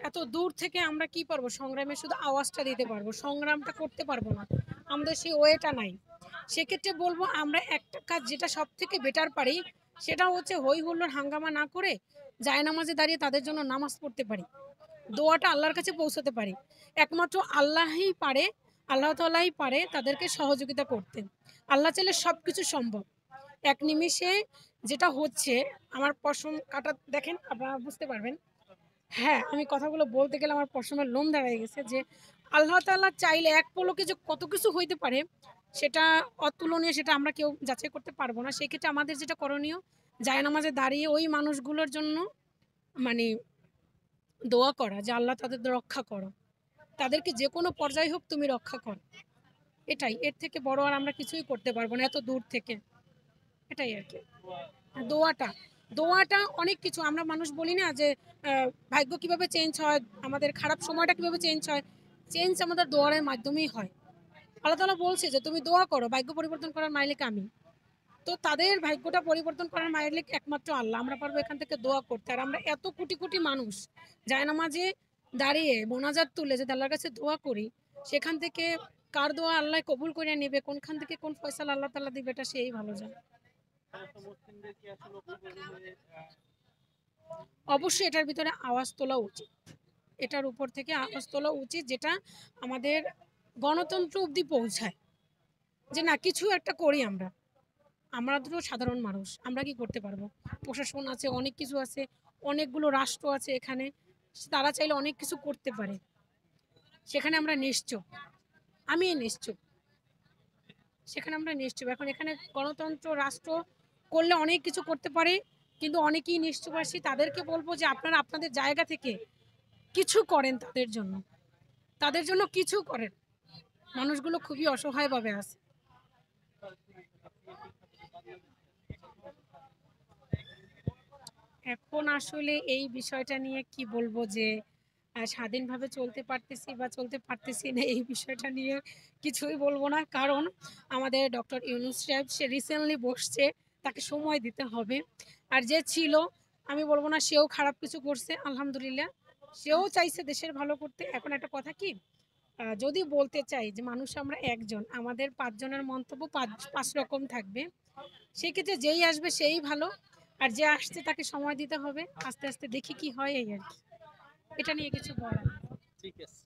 এত দূর থেকে আমরা কি পারবো? সংগ্রামে শুধু আওয়াজটা দিতে পারবো, সংগ্রামটা করতে পারবো না, আমাদের সেই ওয়েটা নাই। সেক্ষেত্রে বলবো আমরা একটা কাজ যেটা সব থেকে বেটার পারি, সেটা হচ্ছে হই হুল্লোড় হাঙ্গামা না করে জায়নামাজে দাঁড়িয়ে তাদের জন্য নামাজ পড়তে পারি, দোয়াটা আল্লাহর কাছে পৌঁছাতে পারি। একমাত্র আল্লাহই পারে, আল্লাহ তাআলাই পারে তাদেরকে সহযোগিতা করতে। আল্লাহ চাইলে সব কিছু সম্ভব। এক নিমিষে যেটা হচ্ছে, আমার পশম কাটা দেখেন, আপনারা বুঝতে পারবেন। হ্যাঁ, আমি কথাগুলো বলতে গেলে আমার পশমের লোম দাঁড়ায় গেছে যে আল্লাহ তাআলা চাইলে এক পলকে যে কত কিছু হইতে পারে, সেটা অতুলনীয়, সেটা আমরা কেউ যাচাই করতে পারবো না। সেক্ষেত্রে আমাদের যেটা করণীয়, জায়নামাজে দাঁড়িয়ে ওই মানুষগুলোর জন্য মানে দোয়া করা যে আল্লাহ তাদের রক্ষা করো, তাদেরকে যে কোনো পর্যায়ে হোক তুমি রক্ষা করো। এটাই, এর থেকে বড় আর আমরা কিছুই করতে পারবো না এত দূর থেকে। এটাই আর কি। দোয়াটা দোয়াটা অনেক কিছু, আমরা মানুষ বলি না যে ভাগ্য কিভাবে চেঞ্জ হয়, আমাদের খারাপ সময়টা কিভাবে চেঞ্জ হয়, চেঞ্জ আমাদের দোয়ারের মাধ্যমেই হয়। আল্লাহ তাআলা বলছে যে তুমি দোয়া করো, ভাগ্য পরিবর্তন করার মালিক আমি। তো তাদের ভাগ্যটা পরিবর্তন করার মালিক একমাত্র আল্লাহ। আমরা পারবো এখান থেকে দোয়া করতে। আর আমরা এত কোটি কোটি মানুষ জায়নামাজে দাঁড়িয়ে মোনাজাত তুলে যদি আল্লাহর কাছে দোয়া করি, সেখান থেকে কার দোয়া আল্লাহ কবুল করে নেবে, কোনখান থেকে কোন ফয়সালা আল্লাহ তাআলা দিবে, এটা সেই ভালো জানে। অবশ্যই এটার ভিতরে আওয়াজ তোলা উচিত, এটার উপর থেকে আওয়াজ তোলা উচিত, যেটা আমাদের গণতন্ত্র অবধি পৌঁছায়, যে না কিছু একটা করি আমরা। আমরা তো সাধারণ মানুষ, আমরা কি করতে পারবো? প্রশাসন আছে, অনেক কিছু আছে, অনেকগুলো রাষ্ট্র আছে এখানে, তারা চাইলে অনেক কিছু করতে পারে। সেখানে আমরা নিশ্চুপ, আমি নিশ্চুপ, সেখানে আমরা নিশ্চুপ। এখন এখানে গণতন্ত্র রাষ্ট্র করলে অনেক কিছু করতে পারে, কিন্তু অনেকেই নিশ্চুপ আসি। তাদেরকে বলবো যে আপনারা আপনাদের জায়গা থেকে কিছু করেন, তাদের জন্য কিছু করেন। মানুষগুলো খুবই অসহায়ভাবে আছে। এখন আসলে এই বিষয়টা নিয়ে কি বলবো, যে স্বাধীনভাবে চলতে পারতেছি বা চলতে পারতেছি না, এই বিষয়টা নিয়ে কিছুই বলবো না। কারণ আমাদের ডক্টর ইউনূস সাহেব সে রিসেন্টলি বসছে, তাকে সময় দিতে হবে। আর যে ছিল, আমি বলবো না সেও খারাপ কিছু করছে, আলহামদুলিল্লাহ সেও চাইছে দেশের ভালো করতে। এখন একটা কথা কি, যদি বলতে চাই যে মানুষ আমরা একজন, আমাদের ৫ জনের মন্তব্য পাঁচ রকম থাকবে। সেক্ষেত্রে যেই আসবে সেই ভালো, আর যে আসছে তাকে সময় দিতে হবে। আস্তে আস্তে দেখি কি হয়, এই আর কি। এটা নিয়ে কিছু বলার। ঠিক আছে।